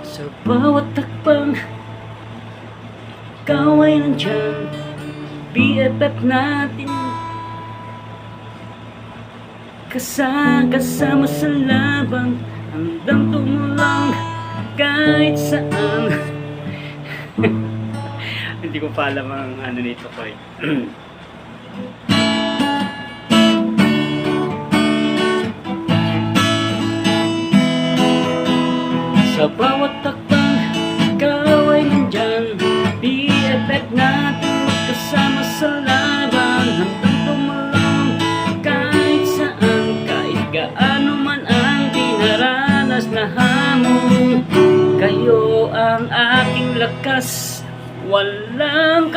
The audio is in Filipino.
Sa bawat takbang ikaw ay nandyan, BFF natin, kasama sa laban, handang tumulong kahit saan. Hindi ko pa alam ang ano nito ko eh. Sa bawat takbang ikaw ay nandyan, BFF natin, magkasama sa laban, handang tumulong kahit saan, kahit gaano man ang dinaranas na hamon. Kayo ang aking lakas, walang